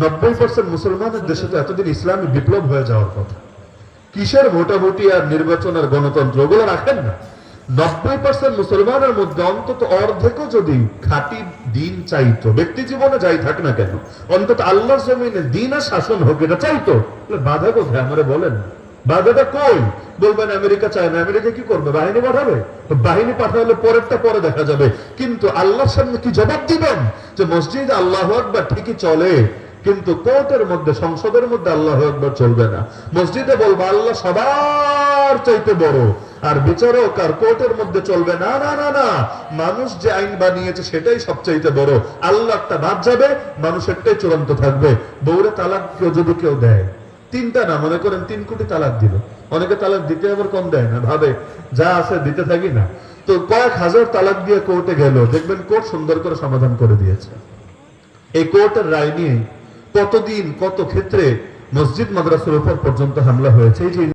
90% মুসলমানের দেশে তো এতদিন ইসলামী বিপ্লব হয়ে যাওয়ার কথা। কিসের ভোটাভুটি আর নির্বাচন আর গণতন্ত্র, ওগুলো রাখেন না। 90% মুসলমানের মধ্যে অন্তত অর্ধেকও যদি খাঁটি দিন চাইতো, ব্যক্তি জীবনে যাই থাক না কেন, অন্তত আল্লাহর জমিনে দিন আর শাসন হোক, এটা চাইতো। বাধা কোথায় আমারে বলেন? বাধাটা কই? বলবেন আমেরিকা চায় না। আমেরিকা কি করবে? বাহিনী পাঠাবে। বাহিনী পাঠালে পরেরটা পরে দেখা যাবে। কিন্তু আল্লাহর সামনে কি জবাব দিবেন যে মসজিদ আল্লাহু আকবার ঠিকই চলে, কিন্তু কোর্টের মধ্যে, সংসদের মধ্যে আল্লাহু আকবার চলবে না। মসজিদে বলবো আল্লাহ সবার চাইতে বড়, আর বিচারক আর কোর্টের মধ্যে চলবে না। না না না, মানুষ যে আইন বানিয়েছে সেটাই সবচাইতে বড়। আল্লাহটা বাদ যাবে, মানুষেরটাই চূড়ান্ত থাকবে। বউরে তালাক যদি কেউ দেয়, 3টা না, মনে করেন 3 কোটি তালাক দিল, অনেকে তালাক দিতে আবার কম দেয় না, ভাবে যা আছে দিতে থাকি না। তো কয়েক হাজার তালাক দিয়ে কোর্টে গেল, দেখবেন কোর্ট সুন্দর করে সমাধান করে দিয়েছে। এই কোর্টের রায় নিয়ে কতদিন কত ক্ষেত্রে মসজিদ মাদ্রাসার উপর পর্যন্ত হামলা হয়েছে। এই যে